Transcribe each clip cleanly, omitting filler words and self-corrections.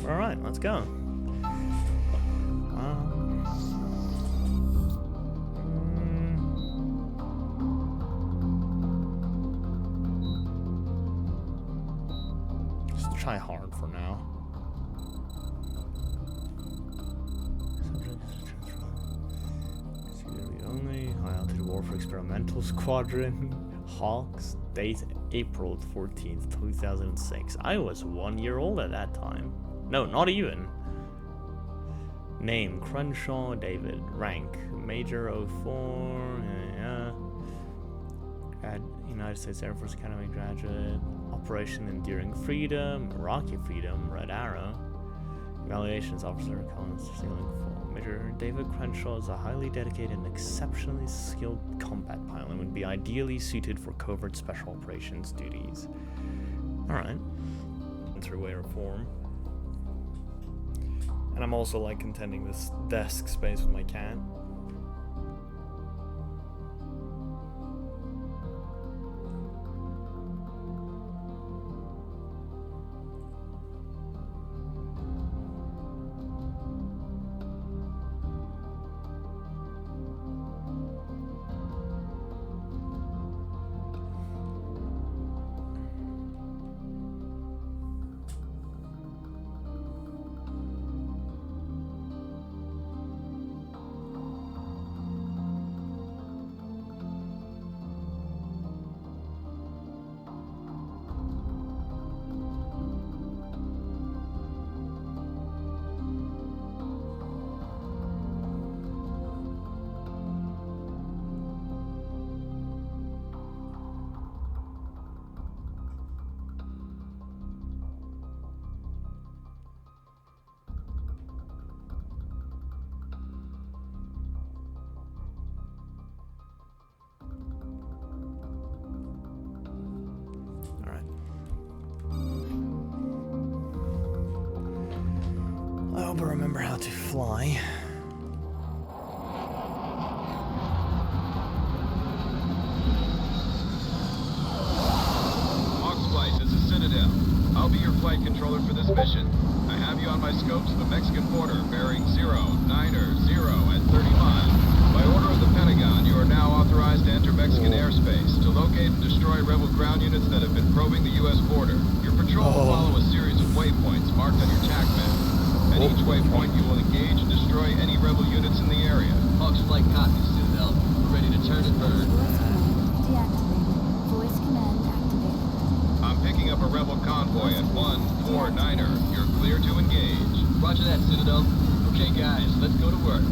Alright, let's go. Just try hard for now. Only high altitude warfare experimental squadron. H.A.W.X. Date April 14th, 2006. I was 1 year old at that time. No, not even. Name Crenshaw David. Rank Major 04. United States Air Force Academy graduate. Operation Enduring Freedom. Iraqi Freedom. Red Arrow. Evaluations Officer Collins Ceiling Fall. Major David Crenshaw is a highly dedicated and exceptionally skilled combat pilot and would be ideally suited for covert special operations duties. Alright. Through way reform. And I'm also like contending this desk space with my cat. I hope I remember how to fly. Hawk's flight is a Citadel. I'll be your flight controller for this mission. I have you on my scope to the Mexican border, bearing 090 at 30 miles. By order of the Pentagon, you are now authorized to enter Mexican airspace to locate and destroy rebel ground units that have been probing the U.S. border. Your patrol will follow a series of waypoints marked on your TAC map. At each waypoint, you will engage and destroy any rebel units in the area. Hawk's flight copies, Citadel. We're ready to turn and burn. Deactivated. Voice command activated. I'm picking up a rebel convoy at 149er. You're clear to engage. Roger that, Citadel. Okay, guys, let's go to work.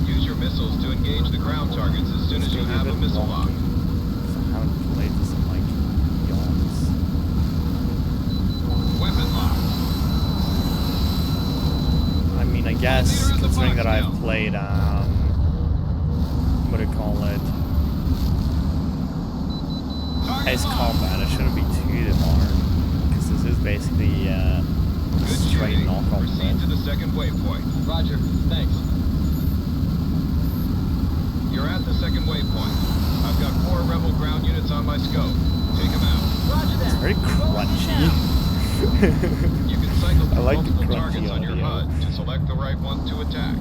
Use your missiles to engage the ground targets as soon as you have a missile lock. I guess, considering that I've played, what do you call it, Ace Combat, it shouldn't be too hard, because this is basically a straight knockoff. Proceed to the second waypoint. Roger, thanks. You're at the second waypoint. I've got 4 rebel ground units on my scope. Take them out. Roger that. It's very crunchy. You can cycle through like the multiple crunchy targets on your audio. HUD to select the right one to attack.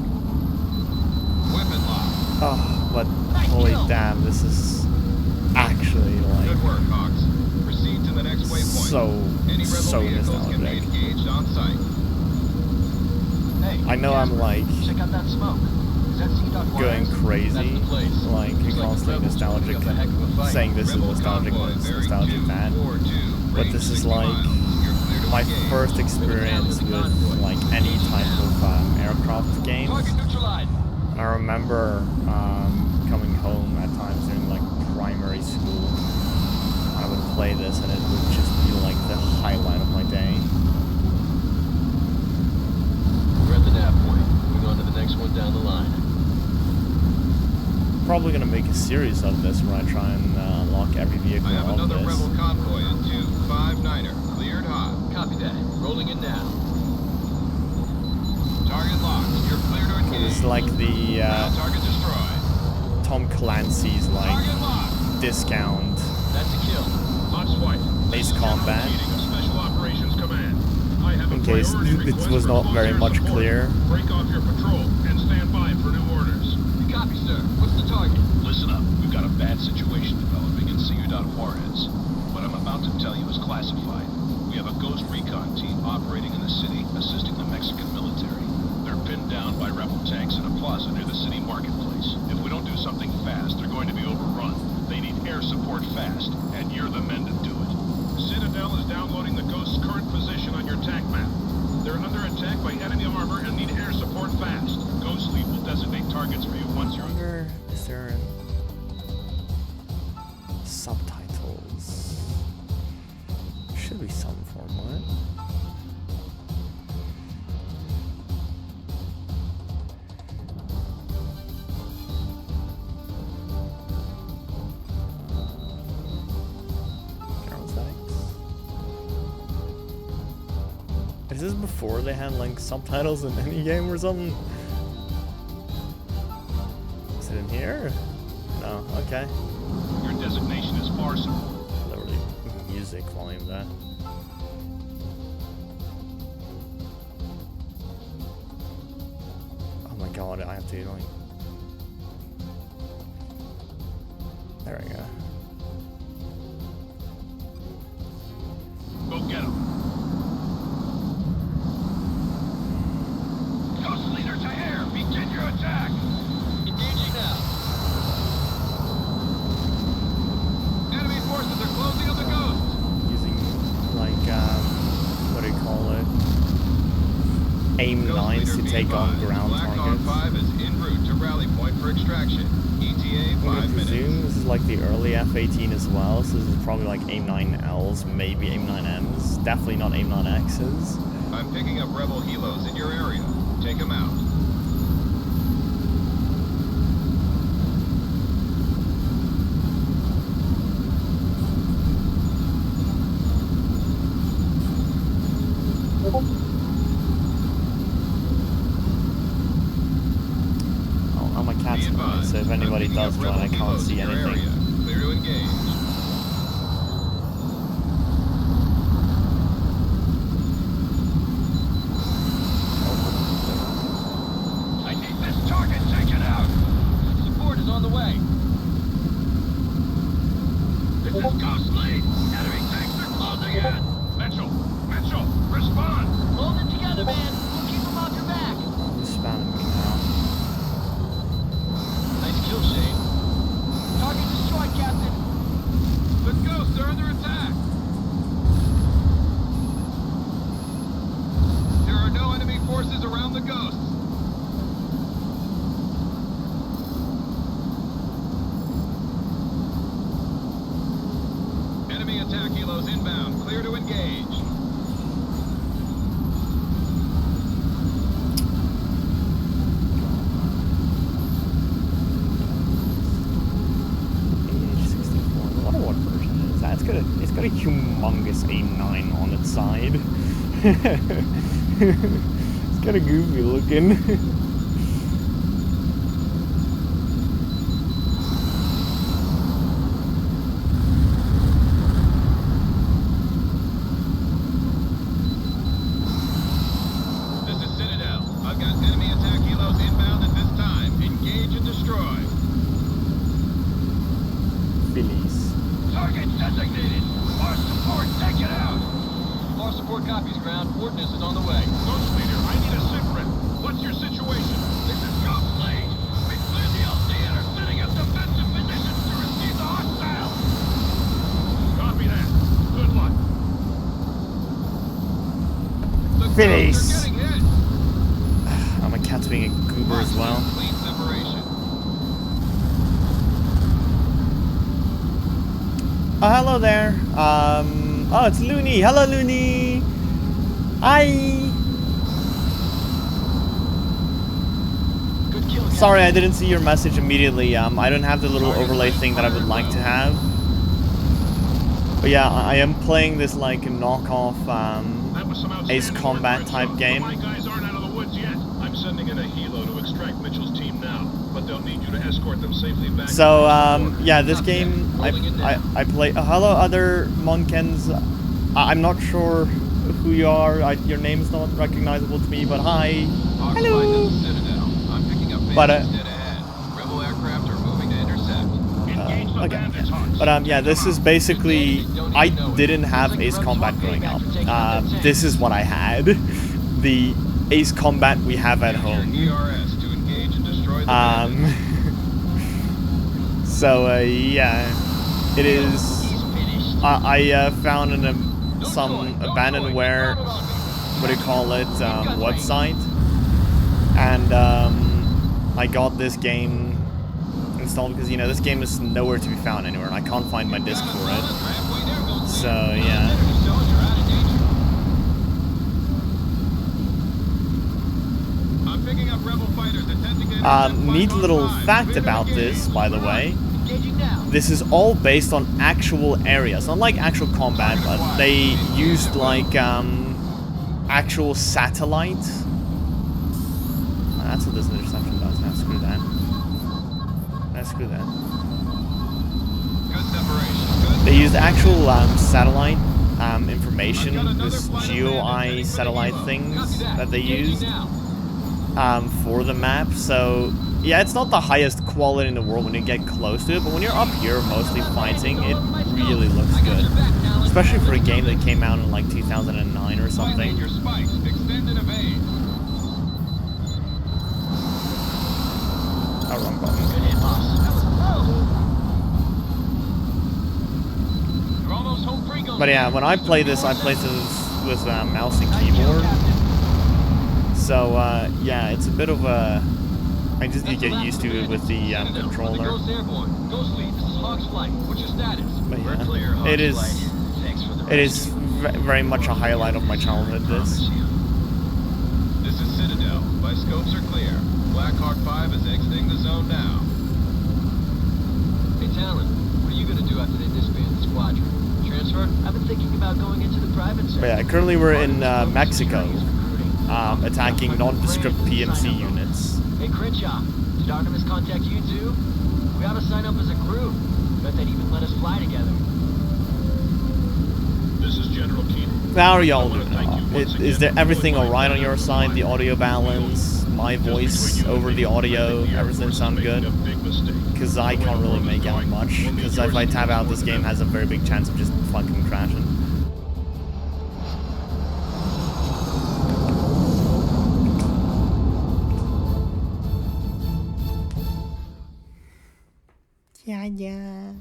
Weapon lock. Oh, but holy damn, this is actually like Good work, Hawks. Proceed to the next waypoint. Any rebel so vehicles can be nostalgic. engaged on site. Hey, I know I'm like check out that smoke. Is that C.Y? going crazy, That's the place. like Looks like constantly the rebels nostalgic, putting up a heck of a fight. saying this is Rebel nostalgic, convoy but it's bearing nostalgic bad. 242, But range this is 60 like miles. You're clear to my engage. first experience with like any type of aircraft games. Target neutralized. And I remember coming home at times during like primary school. I would play this and it would just be like the highlight of my day. We're at the nav point. Moving on to the next one down the line. Probably gonna make a series of this where I try and unlock every vehicle I have of another this. rebel convoy at 259er. Cleared hot. Copy that. Rolling in now. Target locked. You're clear to engage. It's like the Target destroyed. Tom Clancy's like Target locked. discount That's a kill. deal? Lots White. Base combat. Meeting of Special Operations Command. I have a In case priority it request was for not close very air much support. clear. Break off your patrol and stand by for new orders. Copy, sir. What's the target? Listen up. We've got a bad situation developing in Ciudad Juarez. What I'm about to tell you is classified. We have a ghost recon team operating in the city, assisting the Mexican military. They're pinned down by rebel tanks in a plaza near the city marketplace. If we don't do something fast, they're going to be overrun. They need air support fast, and you're the men to do it. Citadel is downloading the Ghost's current position on your TAC map. They're under attack by enemy armor and need air support fast. Ghost Lead will designate targets for you once you're... Wonder, is there subtitles? Should be some format. Camera settings. Is this before they had like subtitles in any game or something? Is it in here? No, okay. Your designation is far support. Literally music volume that. Oh my god, I have to like... There we go. Go get him. Ghost Leader to air! Begin your attack! Engaging now. Enemy forces are closing on the Ghost! Using like, what do you call it? Aim Ghost 9s Leader to take on B5. ground Black targets. Hawk 5 is en route to rally point for extraction. ETA I'm gonna 5 minutes. presume this is like the early F-18 as well, so this is probably like AIM 9Ls, maybe AIM 9Ms, definitely not AIM 9Xs. I'm picking up rebel helos in your area. Take them out. Oh, I'm a cat's boy, so if anybody does join, I can't see anything. Clear to engage. I need this target taken out. Support is on the way. This is Ghost Lead. Enemy tanks are closing in. Mitchell, respond. Hold it together, man. We'll keep them off your back. Who's spamming me now? Nice kill, Shane. Target destroyed, Captain. The Ghosts are under attack. There are no enemy forces around the Ghosts. Enemy attack helos inbound. Clear to engage. H.A.W.X. I wonder what version it is that. It's got a humongous AIM 9 on its side. It's kind of goofy looking. This is Citadel. I've got enemy attack helos inbound at this time. Engage and destroy. Billies. Target designated. Our support, take it out. Our support copies ground. Ordnance is on the way. Ghost Leader, I need a SIGRID. What's your situation? This is Ghost Lead. We cleared the LZ and are setting up defensive positions to receive the hostiles. Copy that. Good luck. The Finish. Ghosts are getting hit. I'm a cat's being a goober as well. Complete separation. Oh, hello there. Oh, it's Looney. Hello, Looney. Hi. Good kill, Captain. Sorry, I didn't see your message immediately. I don't have the little overlay thing that I would like to have. But yeah, I am playing this like knockoff That was some Ace outstanding Combat work, type Crenshaw. game. My guys aren't out of the woods yet. I'm sending in a helo to extract Mitchell's team now. but they'll need you to escort them safely back. So, yeah, this game, I play. Hello, other Monkens. I'm not sure who you are. Your name's not recognizable to me, but hi. Hello. I'm picking up But dead ahead. Rebel aircraft are moving to intercept. Engage the okay. bandits, Hawks. But yeah, this is basically. I didn't have Ace Combat growing up. This is what I had. The Ace Combat we have at home. ERS to engage and destroy the So yeah, it is. I found some abandonware, what do you call it, website, and I got this game installed because, you know, this game is nowhere to be found anywhere, and I can't find my disc for it. So yeah. I'm picking up rebel fighters attempting to intercept Neat little 515. fact about this, by the way. This is all based on actual areas, not like actual combat, but they used like actual satellite. That's what this interception does. Now screw that. Screw that. Good separation. They used actual satellite information, this GeoEye satellite things that they used for the map. So yeah, it's not the highest quality in the world when you get close to it, but when you're up here mostly fighting, it really looks good. Especially for a game that came out in like 2009 or something. Your spikes. Extend and evade. Oh, wrong button. You're almost home free. But yeah, when I play this with mouse and keyboard. So yeah, it's a bit of a. I just need to get used to it with the controller. But yeah, it is very much a highlight of my childhood. This is Citadel. My scopes are clear. Black Hawk 5 is exiting the zone now. Hey, Talon, what are you gonna do after they disband the squadron? Transfer? I've been thinking about going into the private sector. But yeah, currently we're in Mexico, attacking nondescript PMC units. Hey, Crenshaw, did Artemis contact you too? We ought to sign up as a crew. Bet they'd even let us fly together. This is General Keenan. How are y'all doing? Is there everything alright on your side? The audio balance, my voice over the audio, everything sound good? Because I can't really make out much. Because if I tab out, this game has a very big chance of just fucking crashing. Yeah.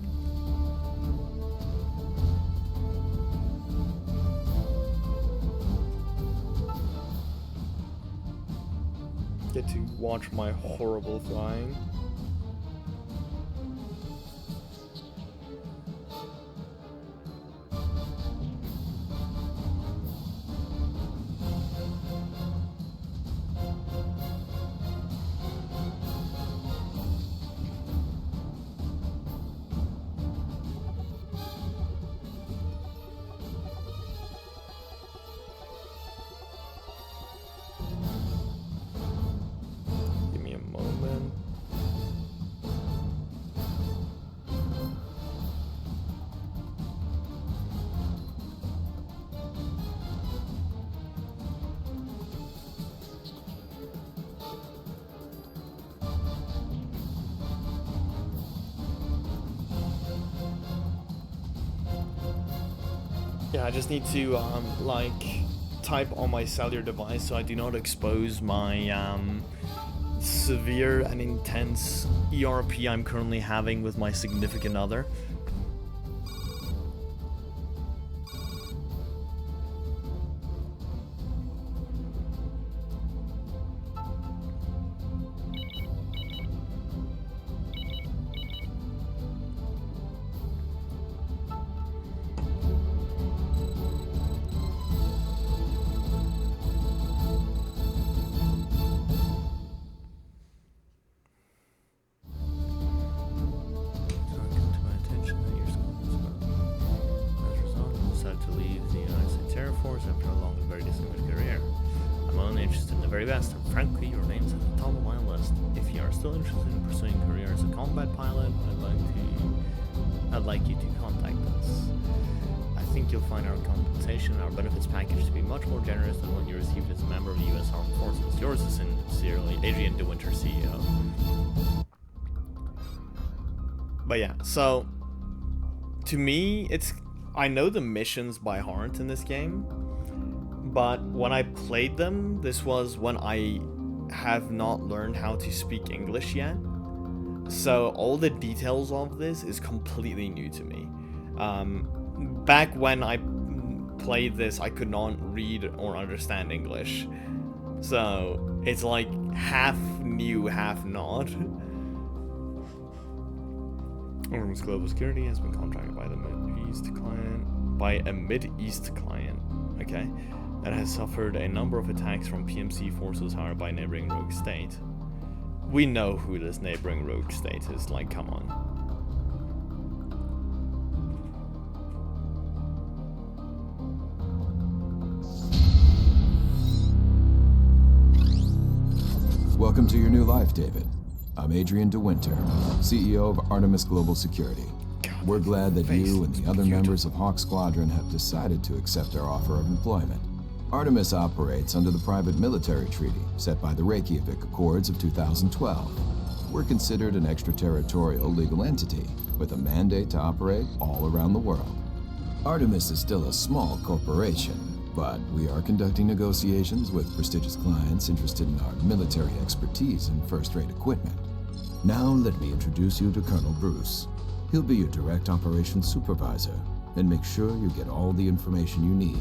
Get to watch my horrible flying. Yeah, I just need to like type on my cellular device so I do not expose my severe and intense ERP I'm currently having with my significant other. interested in the very best, and frankly, your name's at the top of my list. If you are still interested in pursuing a career as a combat pilot, I'd like you to contact us. I think you'll find our compensation and our benefits package to be much more generous than what you received as a member of the U.S. Armed Forces. Yours is sincerely, Adrian De Winter, CEO. But yeah, so to me, I know the missions by heart in this game, but when I played them, this was when I have not learned how to speak English yet. So all the details of this is completely new to me. Back when I played this, I could not read or understand English. So it's like half new, half not. Arms Global Security has been contracted by the Mid-East client, okay, that has suffered a number of attacks from PMC forces hired by neighboring rogue state. We know who this neighboring rogue state is, like, come on. Welcome to your new life, David. I'm Adrian De Winter, CEO of Artemis Global Security. We're glad that you and the other members of H.A.W.X Squadron have decided to accept our offer of employment. Artemis operates under the private military treaty set by the Reykjavik Accords of 2012. We're considered an extraterritorial legal entity with a mandate to operate all around the world. Artemis is still a small corporation, but we are conducting negotiations with prestigious clients interested in our military expertise and first-rate equipment. Now let me introduce you to Colonel Bruce. He'll be your direct operations supervisor and make sure you get all the information you need.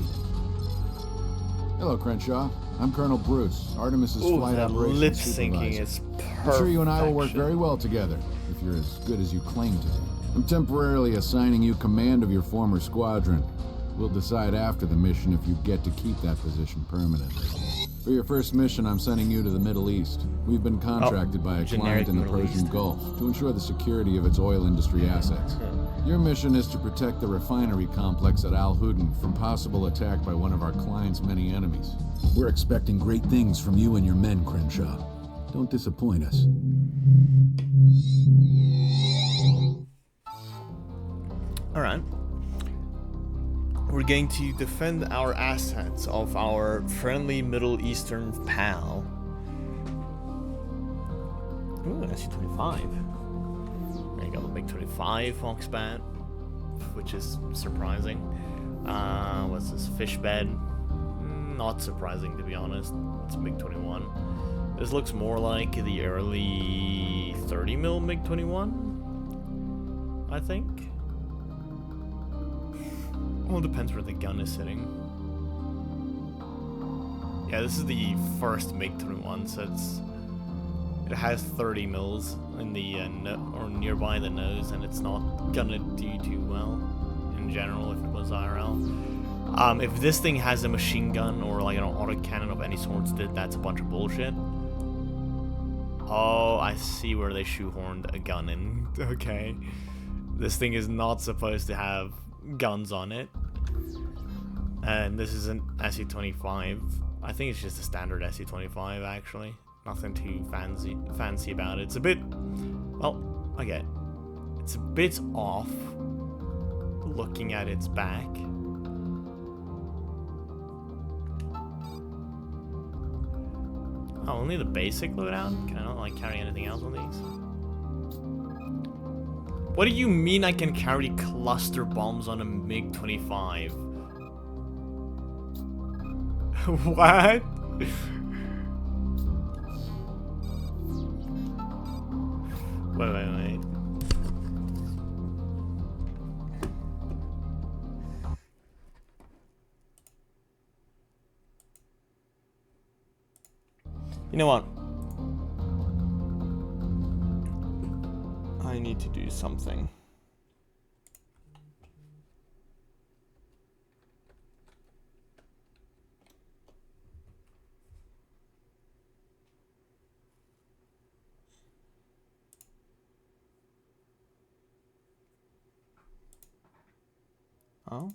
Hello, Crenshaw. I'm Colonel Bruce, Artemis's flight operations lip supervisor. syncing is perfect. I'm sure you and I will work very well together, if you're as good as you claim to be. I'm temporarily assigning you command of your former squadron. We'll decide after the mission if you get to keep that position permanently. For your first mission, I'm sending you to the Middle East. We've been contracted by a client in the Persian Gulf to ensure the security of its oil industry assets. Your mission is to protect the refinery complex at Al Hudn from possible attack by one of our client's many enemies. We're expecting great things from you and your men, Crenshaw. Don't disappoint us. Alright. We're going to defend our assets of our friendly Middle Eastern pal. Ooh, SU-25. There you go, the MiG-25 Foxbat, which is surprising. What's this, fish bed? Not surprising, to be honest. It's MiG-21. This looks more like the early 30mm MiG-21, I think. Well, it depends where the gun is sitting. Yeah, this is the first MiG-21, so it has 30 mils in the or nearby the nose, and it's not gonna do too well in general if it was IRL. If this thing has a machine gun or like an autocannon of any sort, that's a bunch of bullshit. Oh, I see where they shoehorned a gun in. Okay, this thing is not supposed to have guns on it, and this is an SU-25. I think it's just a standard SU-25 actually. Nothing too fancy about it. It's a bit, well, okay, it's a bit off looking at its back. Oh, only the basic loadout? Can I not like carry anything else on these? What do you mean I can carry cluster bombs on a MiG-25? What? Wait. You know what? I need to do something. Oh?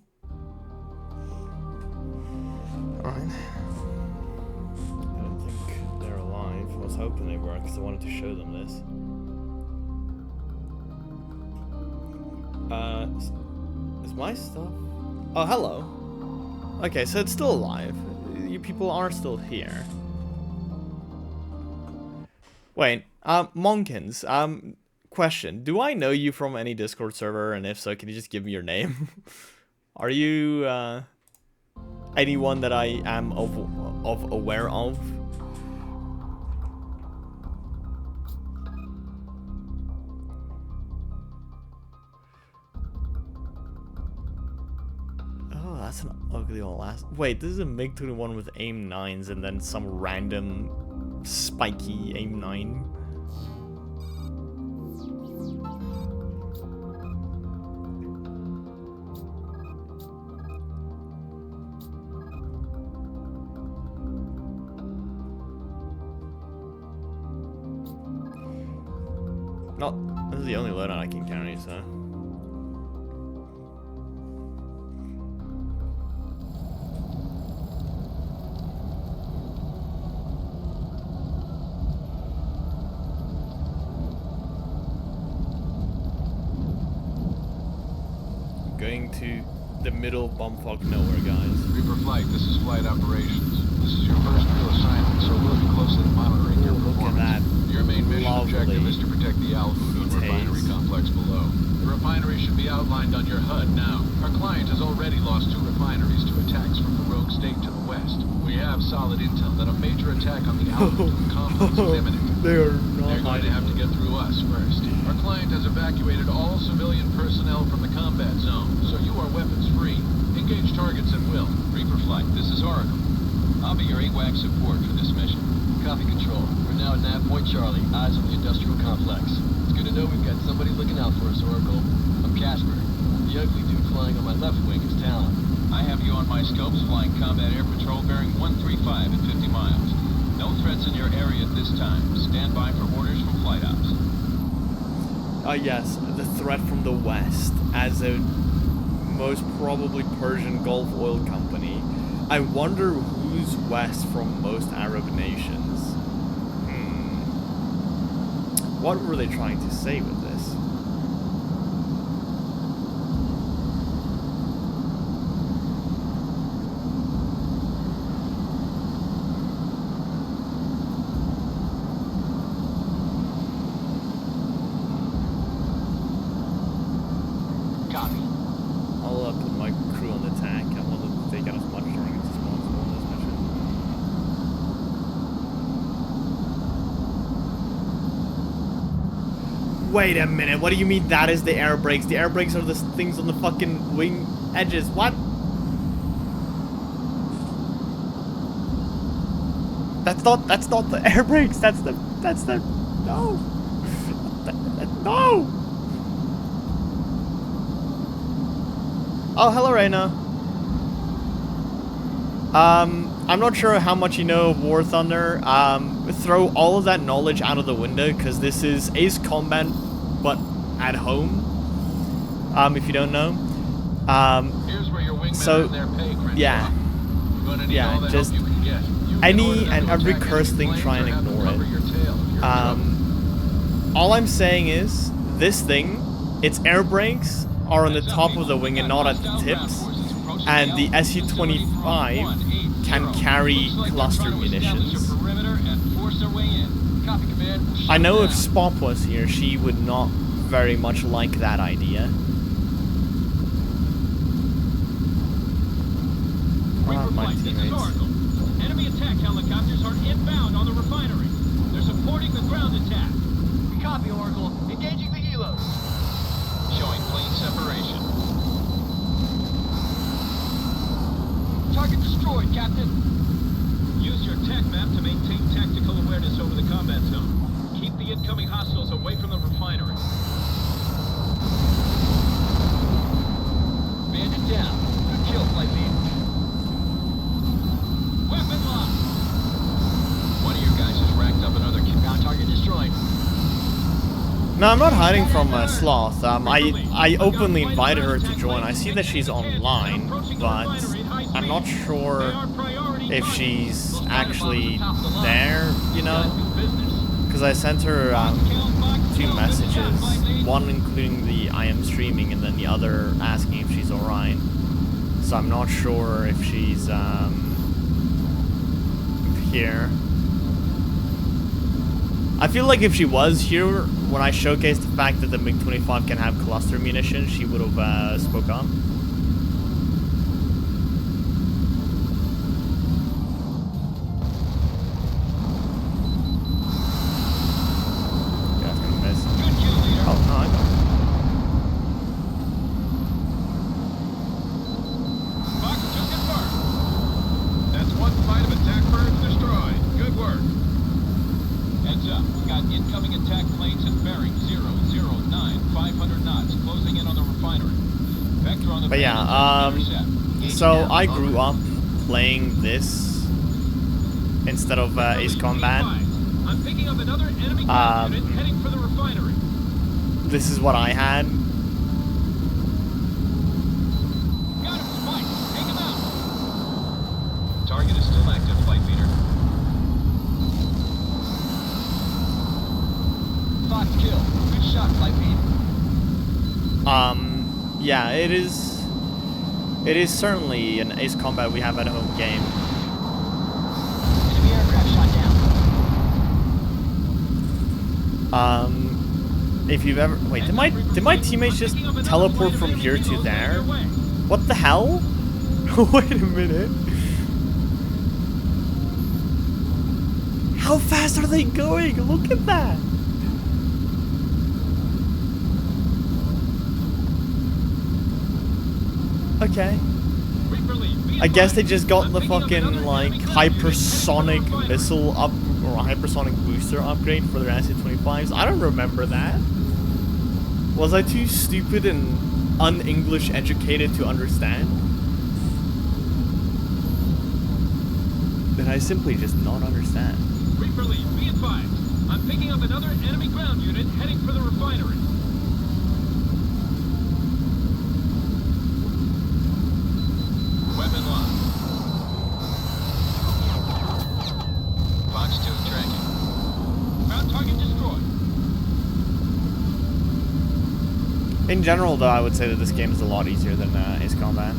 Alright. Gotta hoping they were, because I wanted to show them this. Is my stuff? Oh, hello. Okay, so it's still alive. You people are still here. Wait, Monkins, question. Do I know you from any Discord server? And if so, can you just give me your name? Are you, anyone that I am aware of? Oh, that's an ugly old ass. Wait, this is a MiG-21 with aim 9s and then some random spiky aim 9. No, this is the only loadout I can carry, so. Going to the middle bumfuck nowhere, guys. Reaper Flight, this is Flight Operations. This is your first real assignment, so we'll be closely monitoring your Look at performance. that. Your main mission objective Lovely is to protect the Al-Hudud refinery complex below. The refinery should be outlined on your HUD now. Our client has already lost 2 refineries to attacks from the rogue state to the west. We have solid intel that a major attack on the Al-Hudud complex is imminent. They're going to have to get through us first. Our client has evacuated all civilian personnel from the combat zone, so you are weapons free. Engage targets at will. Reaper Flight, this is Oracle. I'll be your H.A.W.X support for this mission. Copy control. We're now at Nav Point Charlie, eyes on the industrial complex. It's good to know we've got somebody looking out for us, Oracle. I'm Casper. The ugly dude flying on my left wing is Talon. I have you on my scopes flying combat air patrol bearing 135 at 50 miles. No threats in your area at this time. Stand by for orders from flight ops. Yes, the threat from the west as a most probably Persian Gulf oil company. I wonder who's west from most Arab nations. What were they trying to say with this? Copy. I'll put my crew on the attack. I want them to take out as much targets as possible in this mission. Wait a minute, what do you mean that is the air brakes? The air brakes are the things on the fucking wing edges. What? That's not the air brakes. That's the no. No. Oh, hello, Reyna. I'm not sure how much you know of War Thunder. Throw all of that knowledge out of the window, because this is Ace Combat, but at home. If you don't know. Here's where your wingmen So, earn their pay, Crenshaw. yeah. You're gonna need Yeah, all the just help you can get. You can any order them and to every attack cursed enemy thing, try and planes or have them ignore cover it. your tail if you're in trouble. All I'm saying is, this thing, its air brakes are on the top of the wing and not at the tips, and the Su-25 can carry cluster munitions. I know if Spop was here, she would not very much like that idea. My teammates. Enemy attack helicopters are inbound on the refinery. They're supporting the ground attack. We copy, Oracle. Engaging the helos. Showing plane separation. Target destroyed, Captain. Use your tech map to maintain tactical awareness over the combat zone. Keep the incoming hostiles away from the refinery. Bandit down. Good kill, flight lead. Weapon lock. One of your guys has racked up another kill. Ground target destroyed. No, I'm not hiding from Sloth. I openly invited her to join. I see that she's online, but I'm not sure if she's actually there, you know? because I sent her 2 messages, one including the I am streaming and then the other asking if she's alright. So I'm not sure if she's here. I feel like if she was here when I showcased the fact that the MiG-25 can have cluster munitions, she would have spoke up. But yeah, so I grew up playing this instead of Ace Combat. I'm picking up another enemy ground unit heading for the refinery. This is what I had. Got him, Spike. Take him out. Target is still active, flight leader. Fox kill. Good shot, flight lead. Yeah, it is certainly an Ace Combat we have at home game. Enemy aircraft shot down. If you've ever wait, did my teammates just teleport from here to there? What the hell? Wait a minute. How fast are they going? Look at that. Okay. I guess they just got the fucking like hypersonic missile up or hypersonic booster upgrade for their SC-25s. I don't remember that. Was I too stupid and un-English educated to understand? Did I simply just not understand? Reaper lead, be advised. I'm picking up another enemy ground unit heading for the refinery. Weapon locked. Fox 2 tracking. Ground target destroyed. In general, though, I would say that this game is a lot easier than Ace Combat.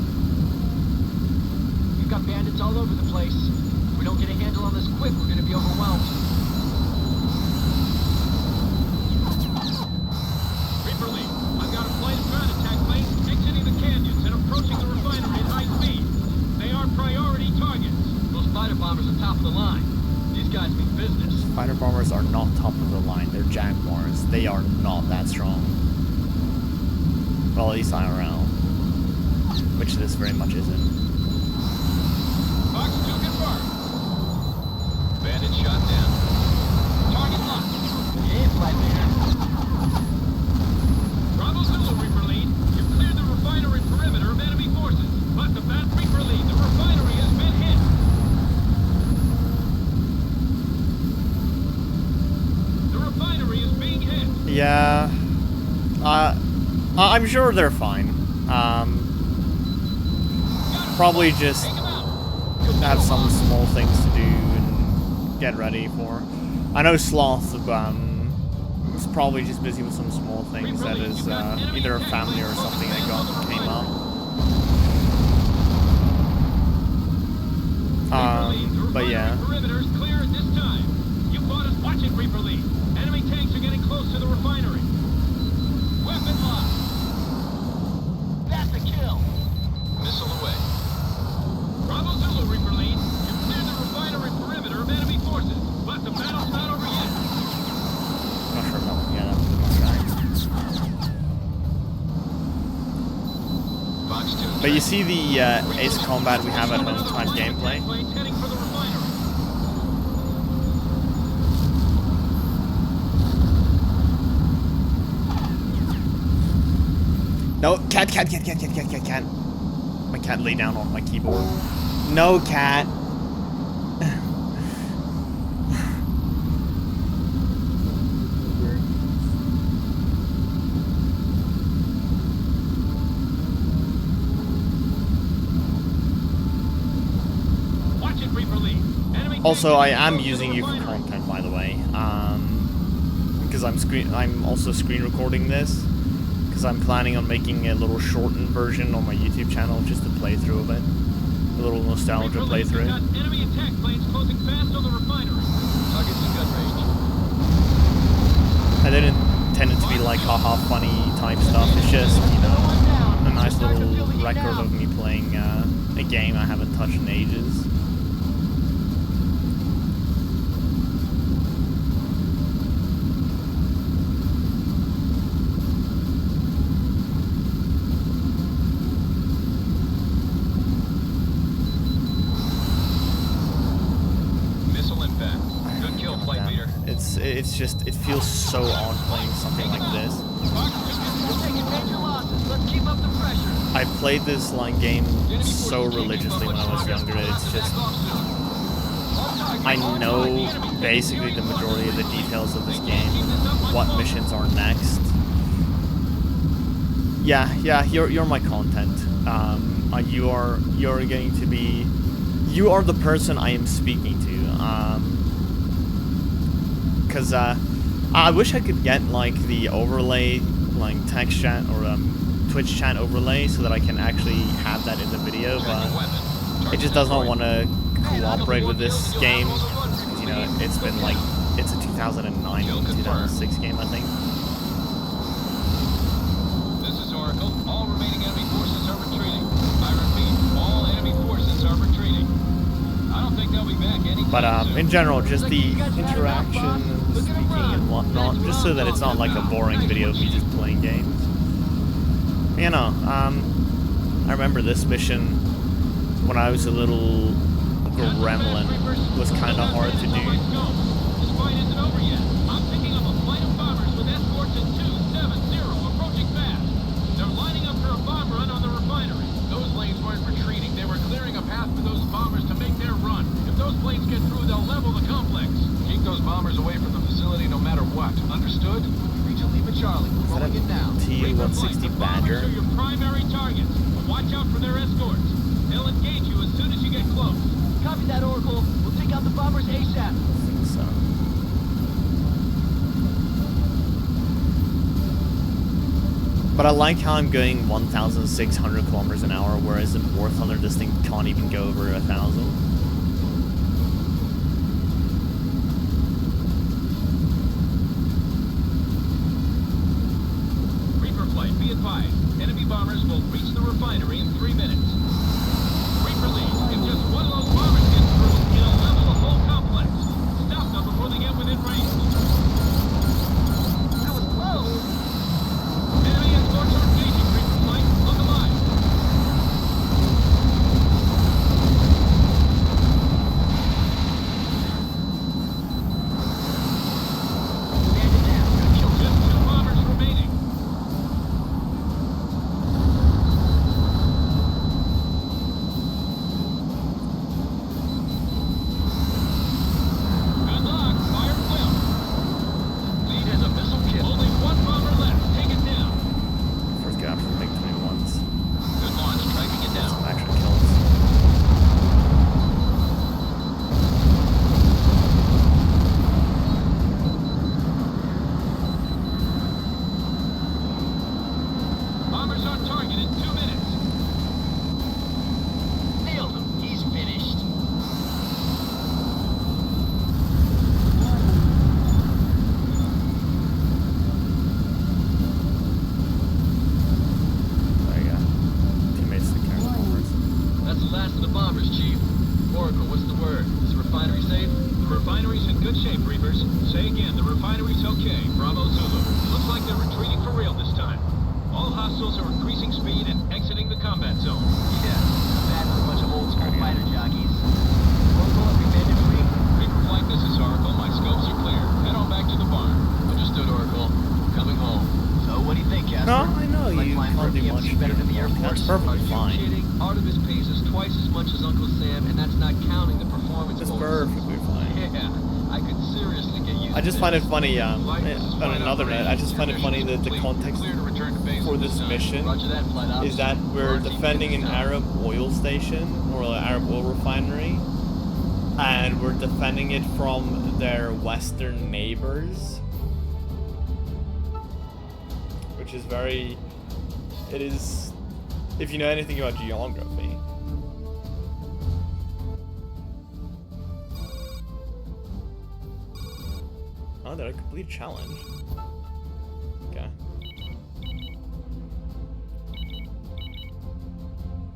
We've got bandits all over the place. If we don't get a handle on this quick, we're gonna be overwhelmed. Reaper lead, I've got a flight of ground attack planes exiting the canyons and approaching the refinery at high speed. They are priority targets. Those fighter bombers are top of the line. These guys mean business. Fighter bombers are not top of the line. They're Jaguars. They are not that strong. Well, at least IRL. Which this very much isn't. Fox 2 confirmed. Bandit shot down. Target locked. Yeah, flight leader. Bravo Zulu, Reaper lead. You've cleared the refinery perimeter of enemy forces. But the Bat Reaper lead, the refinery has been hit. The refinery is being hit. Yeah. I'm sure they're fine. Probably just have some small things to do and get ready for. I know Sloth is probably just busy with some small things that is either a family or something that came up. But yeah. Perimeter is clear at this time. You bought us. Watch it, Reaper lead. Enemy tanks are getting close to the refinery. Weapon locked. That's a kill. Missile away. Bravo Zulu, Reaper lead. You've cleared the refinery perimeter of enemy forces, but the battle's not over yet. Not sure about that. Yeah, that was Fox 2. But you see the Ace Combat we have at home type gameplay. Planes heading for the refinery. No, cat. My cat lay down on my keyboard. No, cat. Watch it, Reaper lead. Enemy Also, tanks I am close to using the you for refinery. content, by the way. because I'm also screen recording this, because I'm planning on making a little shortened version on my YouTube channel just to play through of it, a little nostalgia playthrough. Got enemy attack planes closing fast on the refinery. Target's in gun range. I didn't intend it to be like haha funny type stuff. It's just, you know, a nice little record of me playing a game I haven't touched in ages. Missile impact. Good kill, flight leader. It's just, it feels so odd playing something like this. We're taking major losses. Let's keep up the pressure. I played this like game so religiously when I was younger. It's just, I know basically the majority of the details of this game, what missions are next. Yeah, you're my content. You're going to be, you are the person I am speaking to. Cause I wish I could get like the overlay, like text chat or Twitch chat overlay, so that I can actually have that in the video, but it just does not want to cooperate with this game. Because, you know, it's been like, it's a 2009 or 2006 game, I think. This is Oracle. All remaining enemy forces are retreating. I repeat, all enemy forces are retreating. I don't think they'll be back anytime But soon. in general, just the interaction and the speaking and whatnot, just so that it's not like a boring video of me just playing games. You know, I remember this mission when I was a little gremlin. Was kind of hard to do. This fight isn't over yet. I'm picking up a flight of bombers with escorts at 270, approaching fast. They're lining up for a bomb run on the refinery. Those lanes weren't retreating. They were clearing a path for those bombers to make their run. If those planes get through, they'll level the complex. Keep those bombers away from the facility no matter what. Understood? Region Lima Charlie. We're rolling it now. T-160 Badger. Bombers are your primary targets, but watch out for their escorts. They'll engage you as soon as you get close. Copy that, Oracle. We'll take out the bombers ASAP. I think so. But I like how I'm going 1,600 kilometers an hour, whereas in War Thunder this thing can't even go over 1,000. Reaper flight, be advised. Enemy bombers will reach the refinery in 3 minutes. Reaper lead, if just one of those bombers gets through, it'll level the whole complex. Stop them before they get within range. That was close. Enemy escorts are engaging. Reaper flight, look alive. Stand it down. Good kill. Just 2 bombers remaining. Good luck. Fire well. Lead has a missile kill. Only 1 bomber left. Take it down. First guy from MiG-21s. Good launch. Tracking it down. Some action kills. Bombers on target in 2 minutes. Nailed him. He's finished. There you go. Teammates take care of the bombers. That's the last of the bombers, Chief. Oracle, what's the word? Is the refinery safe? The refinery's in good shape, Reapers. Say again, the refinery's okay. Bravo Zulu. Looks like they're retreating for real this time. All hostiles are increasing speed and exiting the combat zone. Yeah. Bad for a bunch of old school fighter jockeys. Oracle, have we been free? Reaper flight, this is Oracle. My scopes are clear. Head on back to the barn. Understood, Oracle. Coming home. So, what do you think, Casper? No, I know Like you flying can't do for much PMC better than the Air That's Force? perfectly Are you fine. kidding? Artemis pays us twice as much as Uncle Sam, and that's not counting the performance It's bonus. perfectly fine. Yeah, I could seriously get used I just to find it this. funny, on another note, I just find it funny that the context Clear to return to base for this mission Roger that, flight ops. is that we're Roger, defending an get this done. Arab oil station, or an Arab oil refinery, and we're defending it from their western neighbors. which is very... It is... If you know anything about geography. Oh, did I complete a challenge? Okay.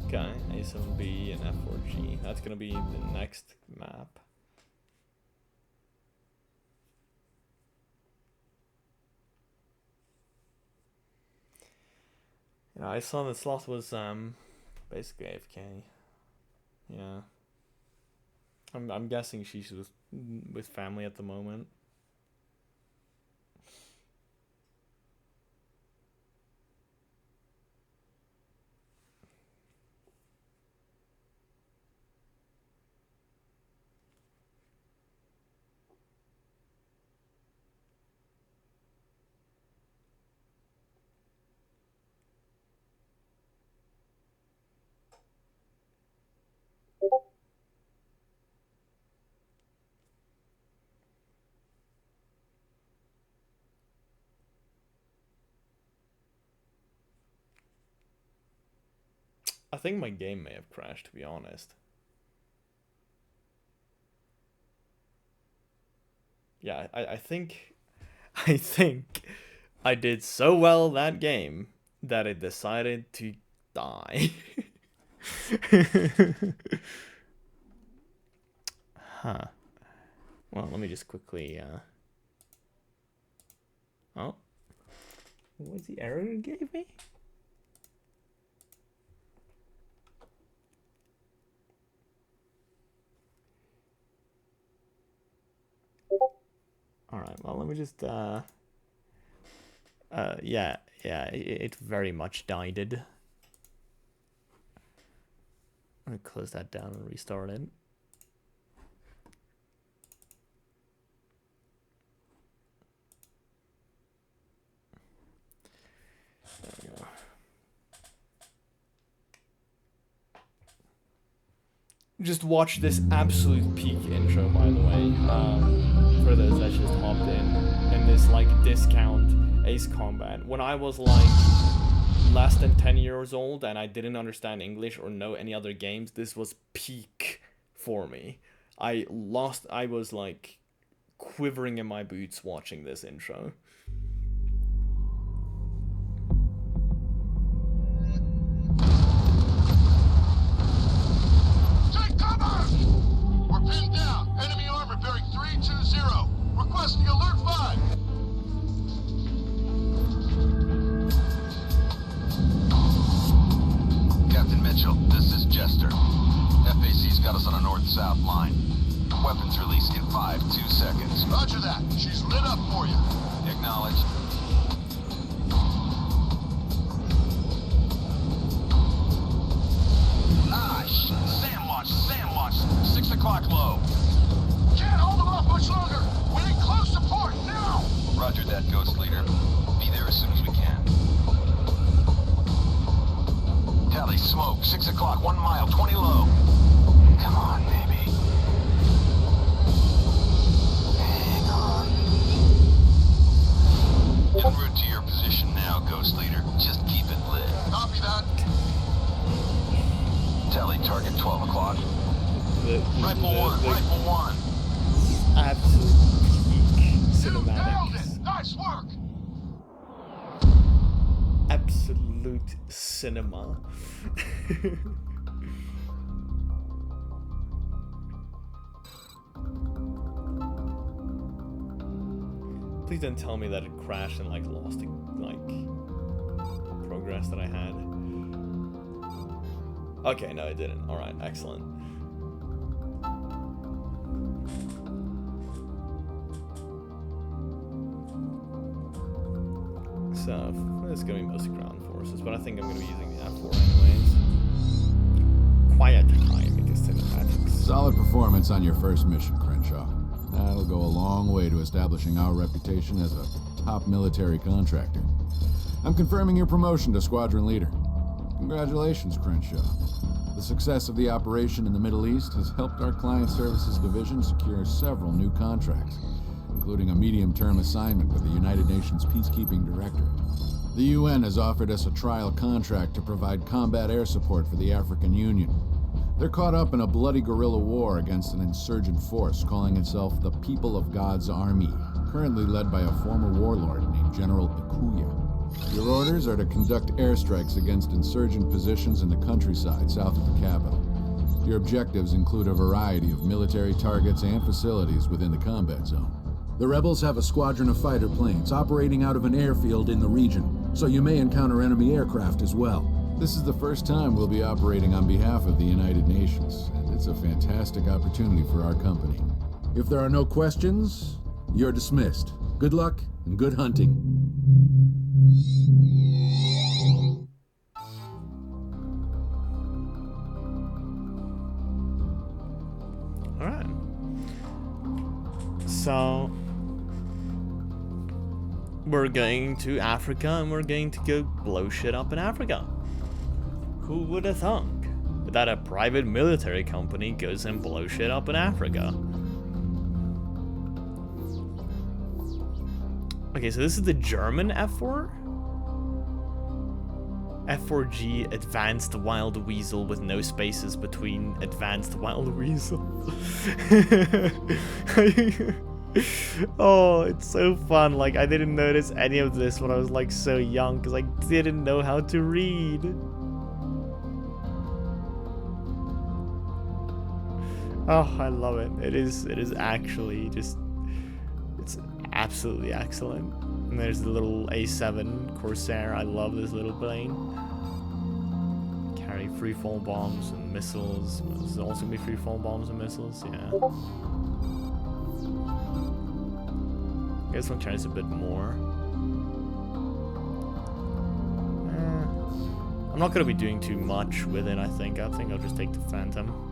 Okay, A7B and F4G. That's gonna be the next map. Yeah, I saw that Sloth was basically AFK. Yeah. I'm guessing she's with family at the moment. I think my game may have crashed, to be honest. Yeah, I think I did so well that game that it decided to die. Huh. Well, let me just quickly oh. What was the error it gave me? Alright, well, let me just, yeah, it very much died. I'm gonna close that down and restart it. There we go. Just watch this absolute peak intro, by the way, for those that just hopped in this, like, discount Ace Combat. When I was, like, less than 10 years old and I didn't understand English or know any other games, this was peak for me. I was, like, quivering in my boots watching this intro. We're pinned down. Enemy armor bearing 320. Requesting alert 5. Captain Mitchell, this is Jester. FAC's got us on a north-south line. Weapons release in 2 seconds. Roger that. She's lit up for you. Acknowledged. Sam launch. 6 o'clock low. Can't hold them off much longer. We need close support now. Roger that, Ghost Leader. Be there as soon as we can. Tally, smoke. 6 o'clock, 1 mile, 20 low. Come on, baby. Hang on. En route to your position now, Ghost Leader. Just keep it lit. Copy that. Tally, target 12 o'clock. Rifle 1. Absolute peak You nailed cinematics. it. Nice work. Absolute cinema. Please don't tell me that it crashed and like lost like progress that I had. Okay, no, it didn't. All right, excellent. So it's gonna be mostly ground forces, but I think I'm gonna be using the F4 anyways. Quiet time because cinematics. Solid performance on your first mission, Crenshaw. That'll go a long way to establishing our reputation as a top military contractor. I'm confirming your promotion to squadron leader. Congratulations, Crenshaw. The success of the operation in the Middle East has helped our client services division secure several new contracts, including a medium-term assignment with the United Nations Peacekeeping Directorate. The UN has offered us a trial contract to provide combat air support for the African Union. They're caught up in a bloody guerrilla war against an insurgent force calling itself the People of God's Army, currently led by a former warlord named General Ikuya. Your orders are to conduct airstrikes against insurgent positions in the countryside south of the capital. Your objectives include a variety of military targets and facilities within the combat zone. The rebels have a squadron of fighter planes operating out of an airfield in the region, so you may encounter enemy aircraft as well. This is the first time we'll be operating on behalf of the United Nations, and it's a fantastic opportunity for our company. If there are no questions, you're dismissed. Good luck and good hunting. Alright. So we're going to Africa and we're going to go blow shit up in Africa. Who would have thunk that a private military company goes and blows shit up in Africa? Okay, so this is the German F4? F4G Advanced Wild Weasel with no spaces between Advanced Wild Weasel. Oh, it's so fun. Like, I didn't notice any of this when I was like so young because I didn't know how to read. Oh, I love it. It is actually just, it's absolutely excellent. And there's the little A7 Corsair. I love this little plane. Carry freefall bombs and missiles. Is it also gonna be freefall bombs and missiles? Yeah. I guess one carries a bit more. I'm not gonna be doing too much with it, I think. I think I'll just take the Phantom.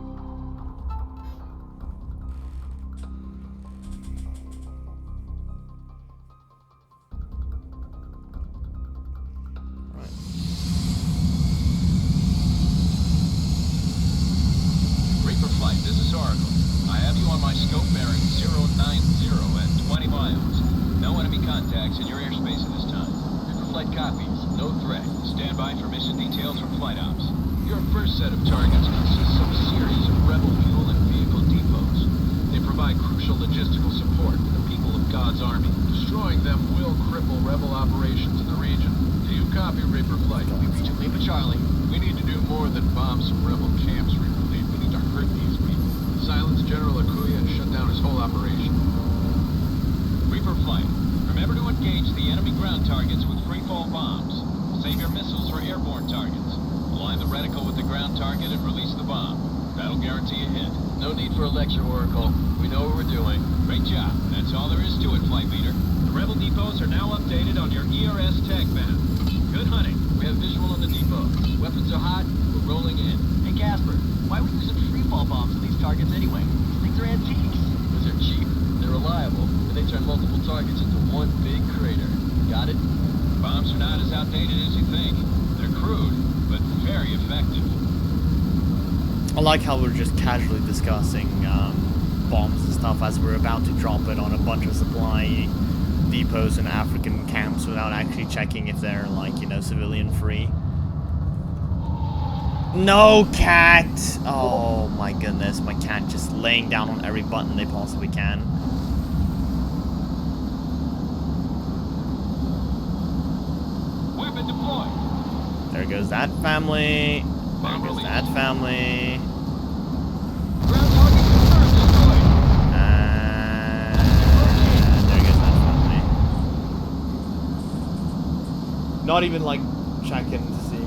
I like how we're just casually discussing bombs and stuff as we're about to drop it on a bunch of supply depots and African camps without actually checking if they're, like, you know, civilian free. No, cat! Oh my goodness, my cat just laying down on every button they possibly can. Weapon deployed. There goes that family. There goes that family. Ground target confirmed destroyed. And there goes that family. Not even like checking to see.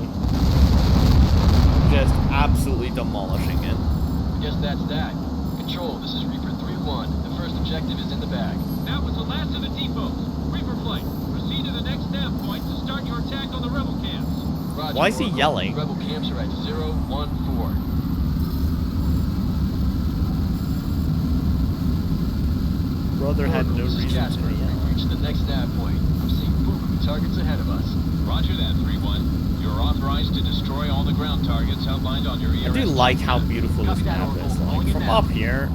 Just absolutely demolishing it. I guess that's that. Control, this is Reaper 3-1. The first objective is in the bag. That was the last of the depots. Reaper flight. Proceed to the next nav point to start your attack on the rebel camps. Roger, why is he yelling? Rebel camps are at 014. Brother had no reason to Casper, yell. we've reached the next nav point. I'm seeing Fuku targets ahead of us. Roger that, 3-1. You're authorized to destroy all the ground targets outlined on your ERS. I do like how beautiful this map is. Like, from up here,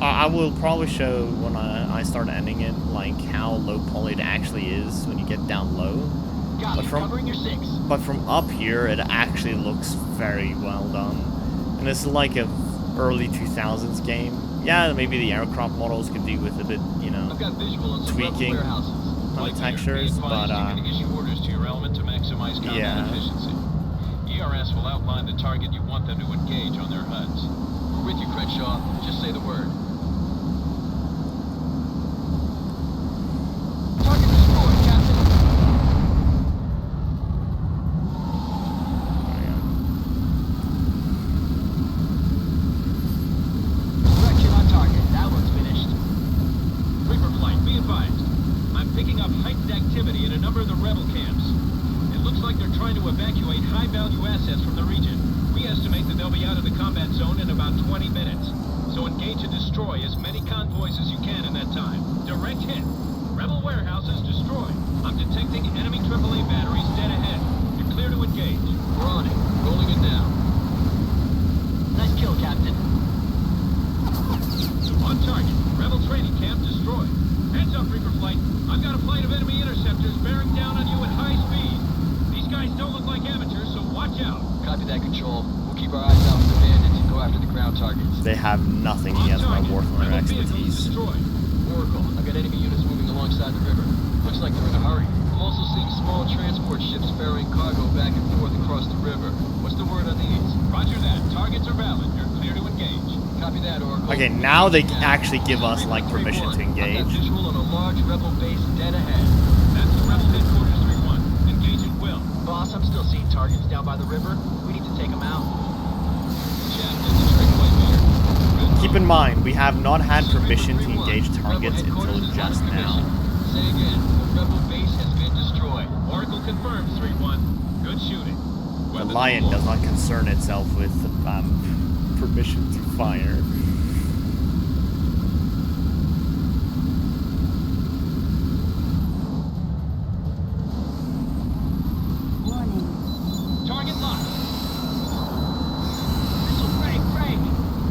I will probably show when I start ending it, like, how low poly it actually is when you get down low. Copy. Covering your 6. But from up here, it actually looks very well done. And it's like a early 2000s game. Yeah, maybe the aircraft models could do with a bit, you know, I've got visual on some tweaking rebel warehouses. on the textures, but you can issue orders to your element to maximize combat yeah. efficiency. ERS will outline the target you want them to engage on their HUDs. We're with you, Crenshaw. Just say the word. Target destroyed, Captain. Correction on target. That one's finished. Reaper flight, be advised. I'm picking up heightened activity in a number of the rebel camps. It looks like they're trying to evacuate high-value assets from the region. We estimate that they'll be out of the combat zone in about 20 minutes. So engage and destroy as many convoys as you can in that time. Direct hit. Rebel warehouses destroyed. I'm detecting enemy AAA batteries dead ahead. You're clear to engage. We're on it. Rolling it now. Nice kill, Captain. On target. Rebel training camp destroyed. Heads up, Reaper flight. I've got a flight of enemy interceptors bearing down on you at high speed. These guys don't look like amateurs, so watch out. Copy that, Control. We'll keep our eyes out for the bandits and go after the ground targets. They have nothing against my warfighter expertise. Oracle, I've got enemy units moving alongside the river. Looks like they're in a hurry. I'm also seeing small transport ships ferrying cargo back and forth across the river. What's the word on these? Roger that. Targets are valid. You're clear to engage. Copy that, Oracle. Okay, now they actually give us like permission to engage. I've got visual on a large rebel base dead ahead. That's the rebel headquarters 3-1. Engage at will. Boss, I'm still seeing targets down by the river. We need to take them out. Keep in mind, we have not had permission to engage targets until just now. Say again, the rebel base has been destroyed. Oracle confirms 3-1. Good shooting. The Lion does not concern itself with permission to fire. Warning. Target locked. Missile break, break.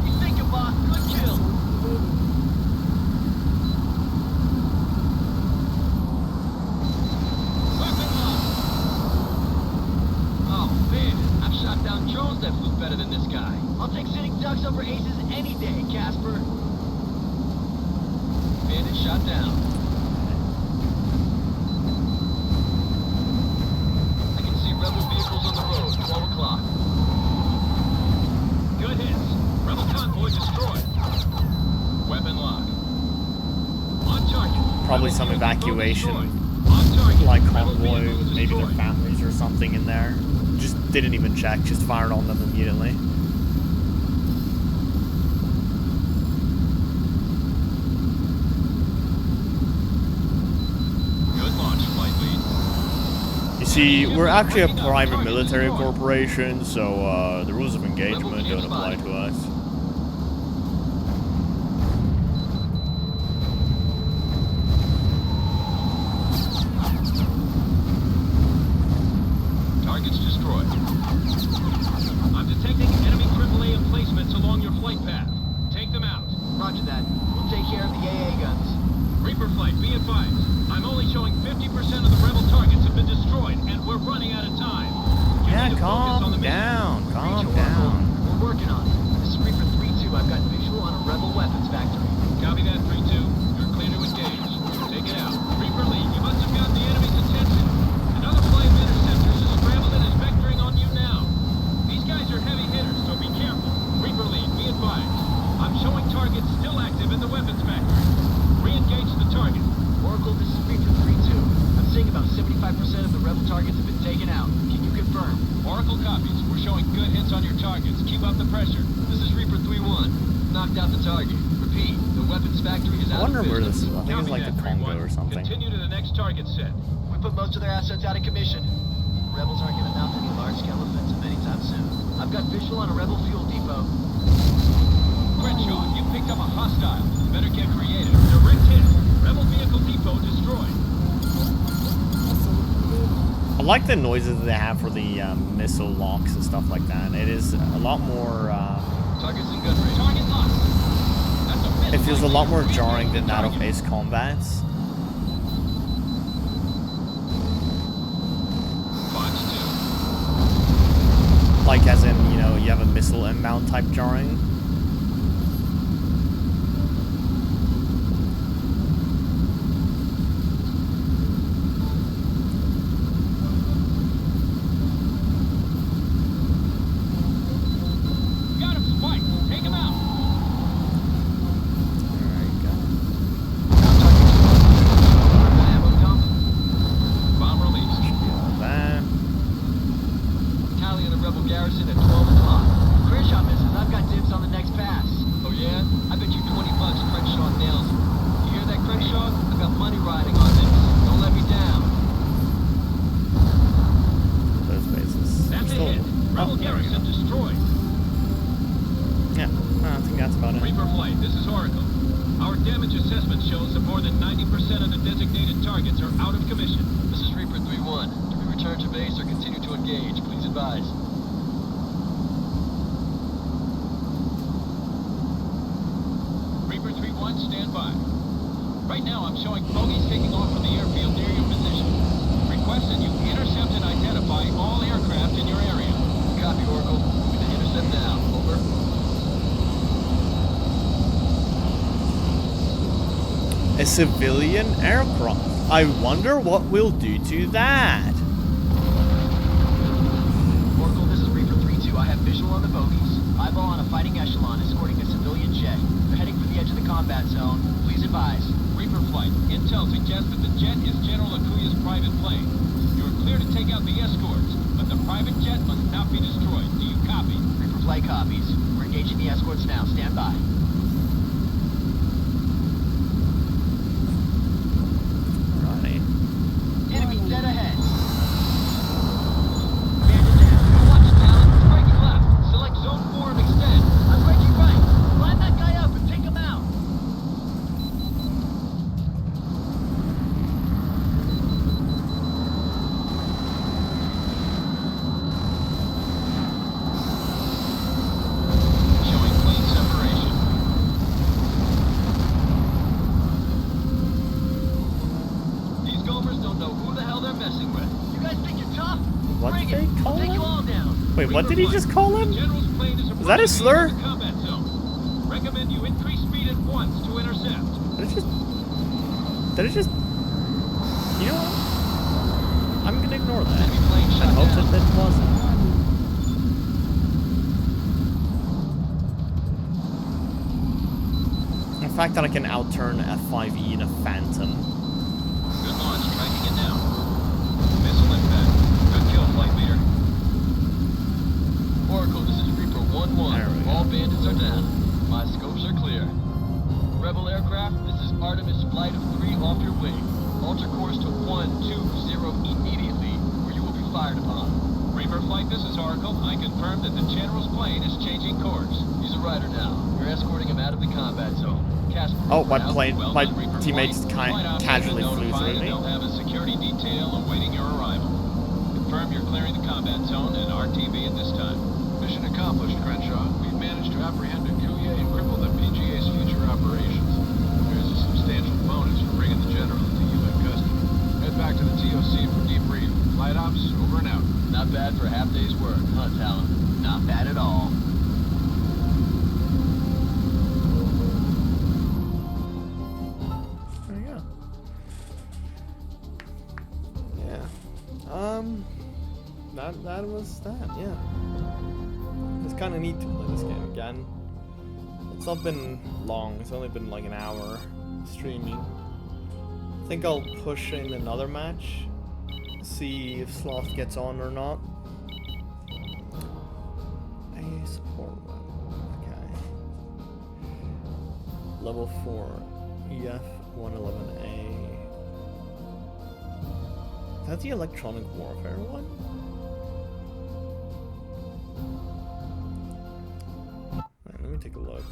You think it, boss. Good kill. Weapon locked. Oh, man. I've shot down drones that flew better than this guy. I'll take sitting ducks over aces any day, Casper. Bandit shot down. I can see rebel vehicles on the road, 12 o'clock. Good hits. Rebel convoy destroyed. Weapon lock. On target. Probably Rebel some vehicle evacuation, destroyed. On target. like Rebel convoy, vehicle maybe their destroyed. families or something in there. Just didn't even check, just fired on them immediately. Good launch, flight lead. You see, we're actually a private military corporation, so the rules of engagement don't apply to us. Targets destroyed. I'm detecting enemy AAA emplacements along your flight path. Take them out. Roger that. We'll take care of the AA guns. Reaper flight, be advised. I'm only showing 50% of the rebel targets have been destroyed, and we're running out of time. You Yeah, need to focus on the calm mission. down, calm Reach, down. Oracle. We're working on it. This is Reaper 3-2. I've got visual on a rebel weapons factory. Copy that, 3-2. You're clear to engage. Take it out. Reaper lead, you must have gotten the enemy's attention. Another flight of interceptors is scrambled and is vectoring on you now. These guys are heavy hitters, so be careful. Reaper lead, be advised. I'm showing targets still active in the weapons factory. Re-engage the target. Oracle, this is Reaper 3-2. I'm seeing about 75% of the rebel targets have been taken out. Can you confirm? Oracle copies. We're showing good hits on your targets. Keep up the pressure. This is Reaper 3-1. Knocked out the target. Repeat, the weapons factory is I out wonder of where business. this is. I think it's like the Congo or something. Continue to the next target set. We put most of their assets out of commission. The rebels aren't going to mount any large-scale offensive anytime soon. I've got visual on a rebel fuel depot. Crenshaw, you picked up a hostile. Better get creative. Direct hit. Rebel vehicle depot destroyed. I like the noises that they have for the missile locks and stuff like that. It is a lot more. Targets in gun range. Target locked. That's a missile. It feels a lot more jarring than that of Ace Combats. Like as in, you know, you have a missile inbound type jarring. Got him spiked. Take him out. There you go. Ammo dump. Bomb released. Should be all that. Tally in the rebel garrison at 12 o'clock. Crenshaw misses. I've got dibs on the next pass. Oh yeah? I bet you $20 Crenshaw nails it. You hear that, Crenshaw? I've got money riding on this. Don't let me down. Those bases. That's a Still- hit. Rebel oh, there we garrison go. destroyed. Yeah, I think that's about it. Reaper Flight, this is Oracle. Our damage assessment shows that more than 90% of the designated targets are out of commission. This is Reaper 3-1. Do we return to base or continue to engage? Please advise. Reaper 3-1, stand by. Right now, I'm showing bogies taking off from the airfield near your position. Request that you intercept and identify all aircraft in your area. Copy, Oracle. Moving to intercept now. Over. A civilian aircraft. I wonder what we'll do to that. Oracle, this is Reaper 3-2. I have visual on the bogies. Eyeball on a fighting echelon escorting a civilian jet. They're heading for the edge of the combat zone. Please advise. Reaper Flight, intel suggests that the jet is General Akuya's private plane. You are clear to take out the escorts, but the private jet must not be destroyed. Do you copy? Reaper Flight copies. We're engaging the escorts now. Stand by. Right. Enemy dead ahead. Bandit down. Watch it, Talon. Breaking left. Select zone 4 and extend. I'm breaking right. Line that guy up and take him out. Showing clean separation. These gophers don't know who the hell they're messing with. You guys think you're tough? What Bring did it. they call We'll take you him? all down. Wait, what did he just call The him? General's plane is Was that a approaching slur? the combat zone. Recommend you increase speed at once to intercept. Did it just... You know what? I'm gonna ignore that. Enemy plane I shot hope down. that wasn't. The fact that I can outturn F5E in a Phantom. Good launch, tracking it now. Missile impact. Good kill, flight leader. Oracle, this is Reaper 1-1. There we go. All bandits are down. My scopes are clear. Rebel aircraft, this is Artemis Flight of 3 off your wing. Alter course to 120 immediately, or you will be fired upon. Reaper Flight, this is Oracle. I confirm that the General's plane is changing course. He's a rider now. You're escorting him out of the combat zone. Casper, Oh, my out. plane, Well my done, Reaper teammates Flight. Flight ops casually have been flew notified through and me. they'll have a security detail awaiting your arrival. Confirm you're clearing the combat zone and RTB at this time. Mission accomplished, Crenshaw. We've managed to apprehend Akuya and cripple the PGA's future operations. There's a substantial bonus for bringing the General into UN custody. Head back to the TOC for debrief. Flight ops, over and out. Not bad for a half day's work, huh, Talon? Not bad at all. There you go. Yeah. That was that, yeah. It's kinda neat to play this game again. It's not been long, it's only been like an hour streaming. I think I'll push in another match. See if Sloth gets on or not. A support one. Okay. Level 4. EF 111A. Is that the electronic warfare one? Alright, let me take a look.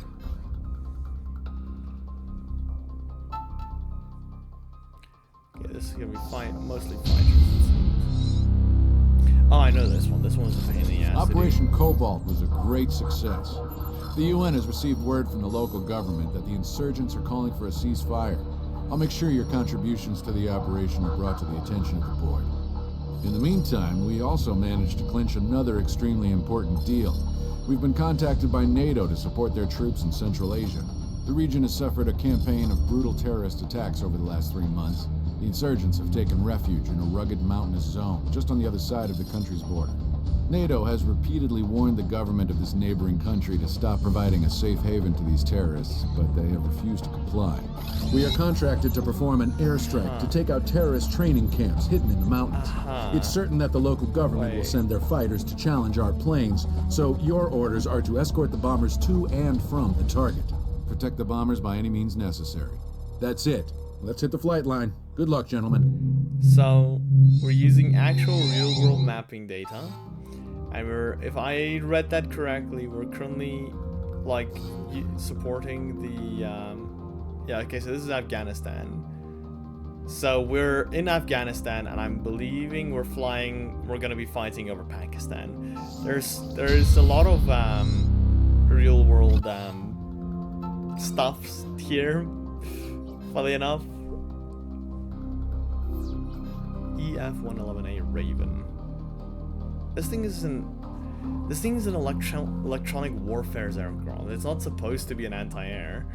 Okay, this is gonna be mostly fighters. Oh, I know this one. This one's a pain in the ass. Operation Cobalt was a great success. The UN has received word from the local government that the insurgents are calling for a ceasefire. I'll make sure your contributions to the operation are brought to the attention of the board. In the meantime, we also managed to clinch another extremely important deal. We've been contacted by NATO to support their troops in Central Asia. The region has suffered a campaign of brutal terrorist attacks over the last 3 months. The insurgents have taken refuge in a rugged mountainous zone just on the other side of the country's border. NATO has repeatedly warned the government of this neighboring country to stop providing a safe haven to these terrorists, but they have refused to comply. We are contracted to perform an airstrike to take out terrorist training camps hidden in the mountains. It's certain that the local government will send their fighters to challenge our planes, so your orders are to escort the bombers to and from the target. Protect the bombers by any means necessary. That's it. Let's hit the flight line. Good luck, gentlemen. So, we're using actual real-world mapping data. And if I read that correctly, we're currently, like, supporting the, yeah, okay, so this is Afghanistan. So we're in Afghanistan, and I'm believing we're gonna be fighting over Pakistan. There's a lot of, real-world, stuff here, funnily enough. EF-111A Raven. This thing is an electronic warfare aircraft. It's not supposed to be an anti-air.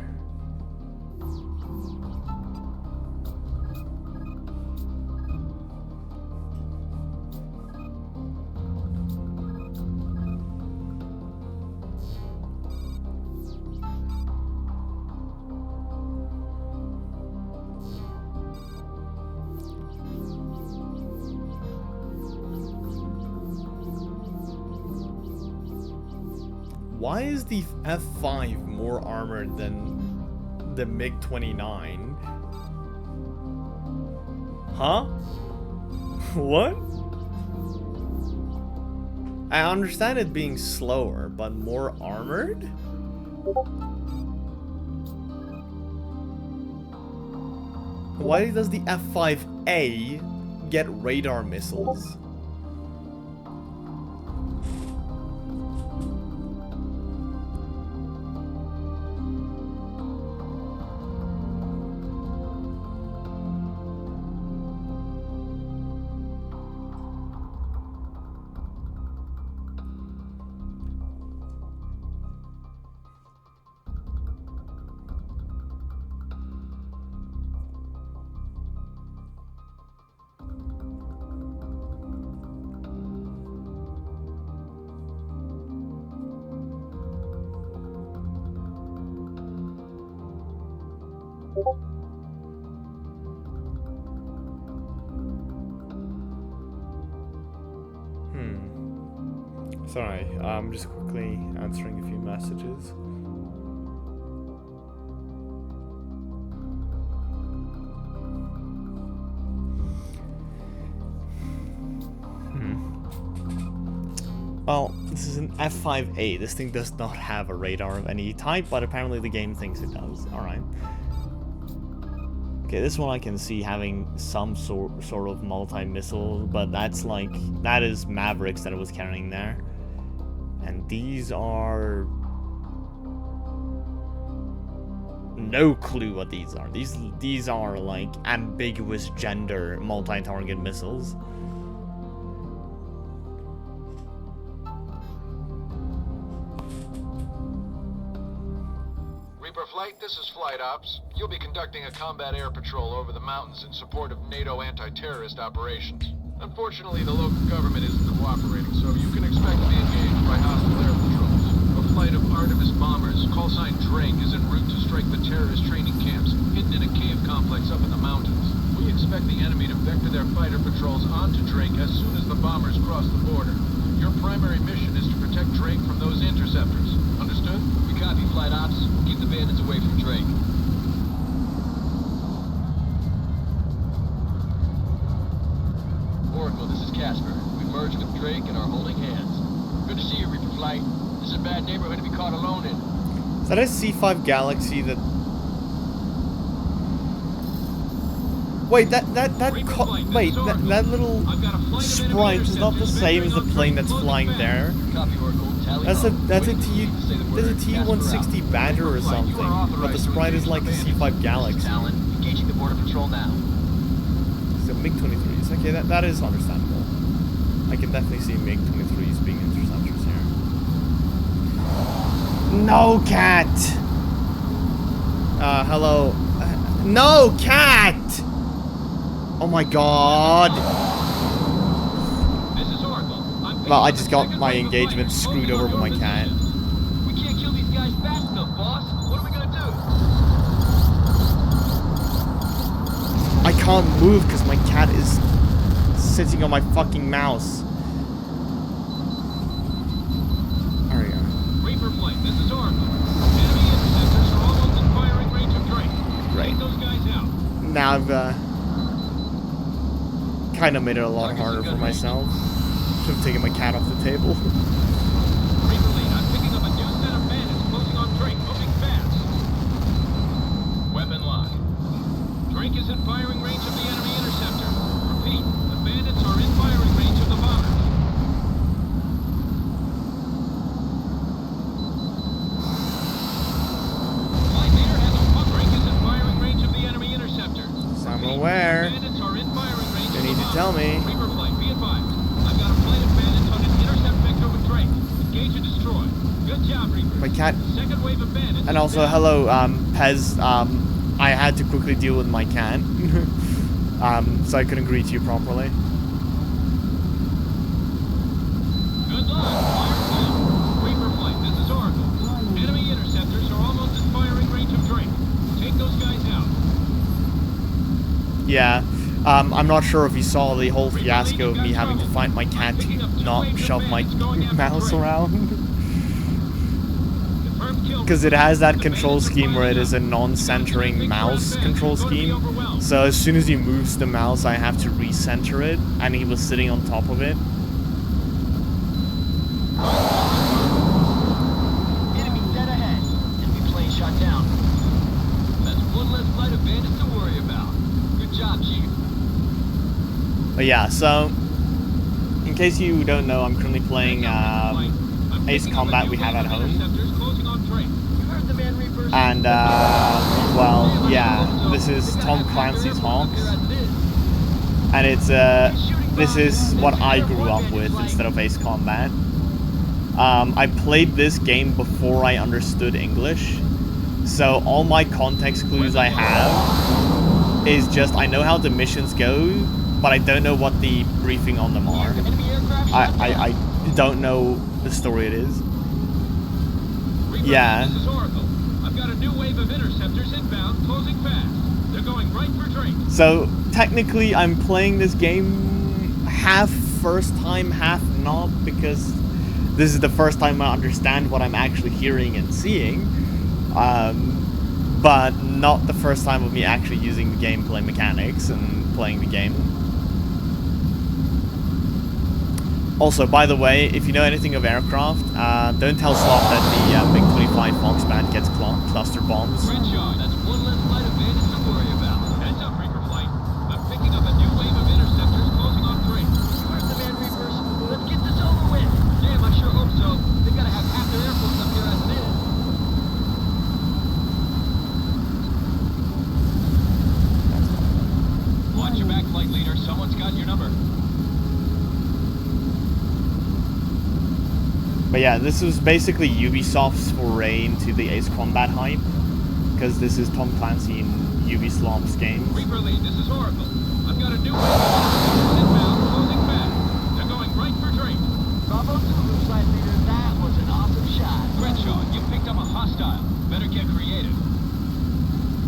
Why is the F5 more armored than the MiG-29? Huh? What? I understand it being slower, but more armored? Why does the F5A get radar missiles? Sorry, I'm just quickly answering a few messages. Well, this is an F5A. This thing does not have a radar of any type, but apparently the game thinks it does. Alright. Okay, this one I can see having some sort of multi-missile, but that's like, that is Mavericks that it was carrying there. And these are... no clue what these are. These are like ambiguous gender multi-target missiles. Reaper Flight, this is Flight Ops. You'll be conducting a combat air patrol over the mountains in support of NATO anti-terrorist operations. Unfortunately, the local government isn't cooperating, so you can expect to be engaged by hostile air patrols. A flight of Artemis bombers, call sign Drake, is en route to strike the terrorist training camps hidden in a cave complex up in the mountains. We expect the enemy to vector their fighter patrols onto Drake as soon as the bombers cross the border. Your primary mission is to protect Drake from those interceptors. Understood? We copy, Flight Ops. Keep the bandits away from Drake. Oracle, this is Casper. We merged with Drake and are holding hands. Good to see you, Reaper Flight. This is a bad neighborhood to be caught alone in. Is that a C5 Galaxy that... Wait, that little sprite is not the same as the plane that's flying there. Copy, Oracle. Tally That's a home. T-160 Badger or something, but the sprite is like a C5 Galaxy. Talon, engaging the border patrol now. So MiG-23s, okay, that is understandable. I can definitely see MiG-23s being interceptors here. No, cat! Hello. No, cat! Oh my god! This is Oracle. Well, I just got my engagement screwed over by my cat. We can't kill these guys fast enough, boss. What are we gonna do? I can't move because my cat is sitting on my fucking mouse. There we go. Reaper flight, this is Oracle. Enemy interceptors are almost in firing range of Drake. Right. Take those guys out. Now I've kind of made it a lot harder for myself. Should have taken my cat off the table. Reaper lead, I'm picking up a new set of bandits closing on Drake, moving fast. Weapon lock. Drake is in firing range of the enemy interceptor. Repeat, the bandits are in firing range of the bombers. Flight leader has a pump. Drake is in firing range of the enemy interceptor. So I'm Repeat, aware. bandits are in firing range You of need the to tell bombers. me. Reaper flight, be advised. I've got a flight of bandits on an intercept vector with Drake. Engage and destroy. Good job, Reaper. My cat. Second wave of bandits. And is also, down. hello, Pez. I had to quickly deal with my cat. So I couldn't greet you properly. Good luck. Fire full. Reaper flight, this is Oracle. Enemy interceptors are almost in firing range of Drake. Take those guys out. Yeah. I'm not sure if you saw the whole fiasco of me having to fight my cat to not shove my mouse around. Confirmed kill. Because it has that control scheme where it is a non-centering mouse control scheme. So as soon as he moves the mouse, I have to recenter it, and he was sitting on top of it. Enemy dead ahead. Enemy plane shot down. That's one less flight of bandits to worry about. Good job, Chief. But yeah, so in case you don't know, I'm currently playing Ace Combat we have at home. Interceptors closing on Drake. You heard the man, Reapers. And, well, yeah, this is Tom Clancy's H.A.W.X. And it's, this is what I grew up with instead of Ace Combat. I played this game before I understood English, so all my context clues I have is just, I know how the missions go, but I don't know what the briefing on them are. I don't know the story it is. Yeah. This is Oracle. I've got a new wave of interceptors inbound, closing fast. They're going right for Drake. So technically I'm playing this game half first time, half not, because this is the first time I understand what I'm actually hearing and seeing. But not the first time of me actually using the gameplay mechanics and playing the game. Also, by the way, if you know anything of aircraft, don't tell Sloth that the MiG-25 Fox band gets cluster bombs. Crenshaw, that's one less flight of bandits to worry about. Heads up, Reaper flight. I'm picking up a new wave of interceptors closing on Drake. You heard the man, Reapers. Let's get this over with. Damn, I sure hope so. They gotta have half their air force up here as it is. Watch your back, flight leader. Someone's got your number. But yeah, this was basically Ubisoft's foray into the Ace Combat hype, because this is Tom Clancy in Ubisoft's games. Reaper lead, this is Oracle. I've got a new wave of interceptors inbound, closing fast. They're going right for Drake. Bravo Zulu, flight leader. That was an awesome shot. Crenshaw, you picked up a hostile. Better get creative.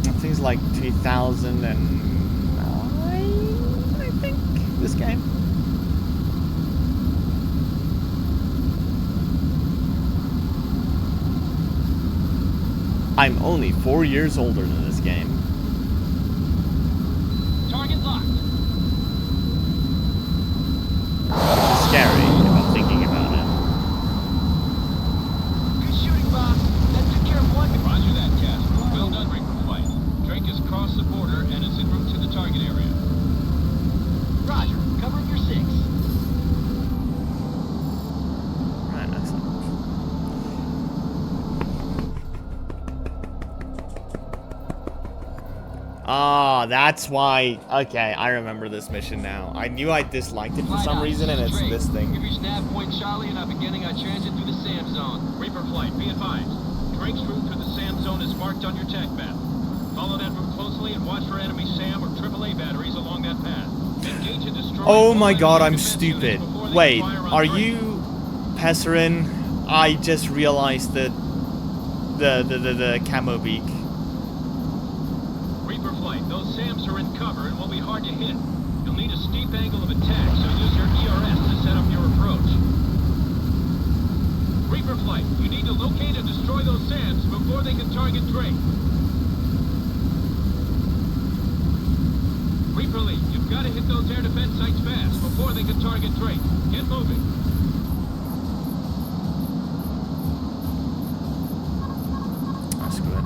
I think it's like 2009, I think, this game. I'm only 4 years older than this game. Target locked. Which is scary if I'm thinking about it. Good shooting, boss. That took care of one. Roger that, Cass. Well done, Reaper flight. Drake has crossed the border and is en route to the target area. Roger. Covering your 6. Right, excellent. Ah, that's why. Okay, I remember this mission now. I knew I disliked it for some reason, and it's this thing. Give your nav point Charlie and are beginning our transit through the SAM zone. Reaper flight, be advised. Drake's route through the SAM zone is marked on your tech map. Follow that route closely and watch for enemy SAM or AAA batteries along that path. Engage and destroy. Oh my god, I'm stupid. Wait, are you Pesserin? I just realized that the camo beak. Reaper flight, those SAMs are in cover and will be hard to hit. You'll need a steep angle of attack, so use your ERS to set up your approach. Reaper flight, you need to locate and destroy those SAMs before they can target Drake. Reaper Lee, you've got to hit those air defense sites fast before they can target Drake. Get moving. That's good.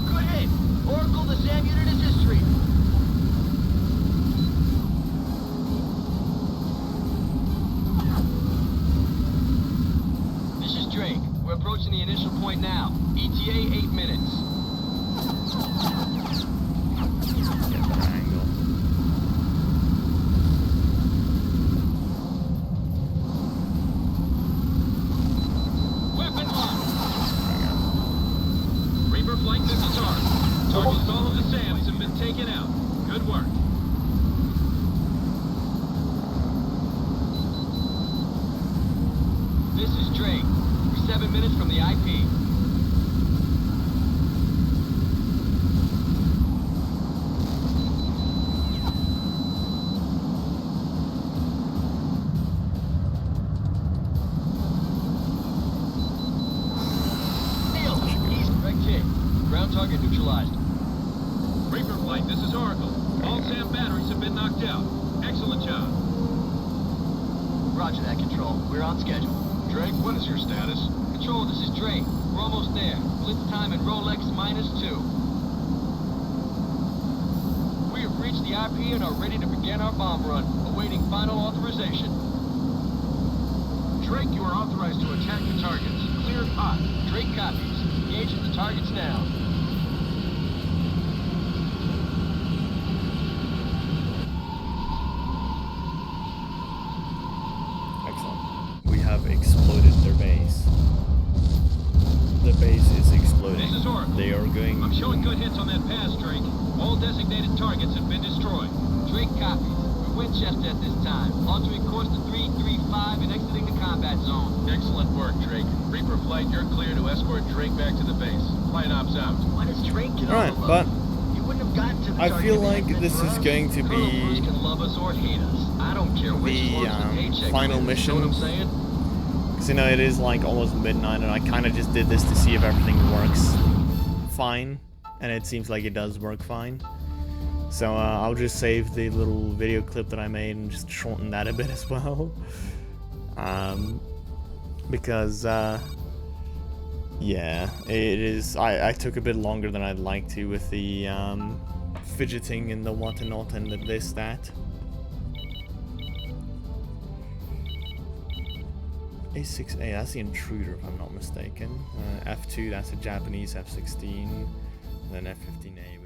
Good hit. Oracle, the SAM unit is history. This is Drake. We're approaching the initial point now. ETA 8 minutes. Get the angle. Weapon locked. Reaper flight, this is ours. Targets all of the SAMs have been taken out. Good work. This is Drake. We're 7 minutes from the IP. Neil, east, direct hit. Ground target neutralized. Reaper flight, this is Oracle. All SAM batteries have been knocked out. Excellent job. Roger that, Control. We're on schedule. Drake, what is your status? Control, this is Drake. We're almost there. Blitz time in Rolex -2. We have reached the IP and are ready to begin our bomb run, awaiting final authorization. Drake, you are authorized to attack the targets. Clear and hot. Drake copies. Engage with the targets now. Excellent. We have exploded their base. The base is exploding. This is Oracle. They are going. I'm showing good hits on that pass, Drake. All designated targets have been destroyed. Drake copies. We're Winchester at this time. Altering course to 335 and exiting the combat zone. Excellent work, Drake. Reaper flight, you're clear to escort Drake back to the base. Flight ops out. Why does Drake get Alright, all the but love? He wouldn't have gotten to the I target feel if it like hadn't been this for is us. going to Colonel be Bruce can love us or hate us. I don't care which the, works the paycheck final wins. mission. You know what I'm saying? Because, you know, it is like almost midnight, and I kind of just did this to see if everything works fine, and it seems like it does work fine. So I'll just save the little video clip that I made and just shorten that a bit as well. Because, yeah, it is. I took a bit longer than I'd like to with the fidgeting and the whatnot and the this, that. A6A, that's the intruder if I'm not mistaken. F2, that's a Japanese F-16. And then F-15A.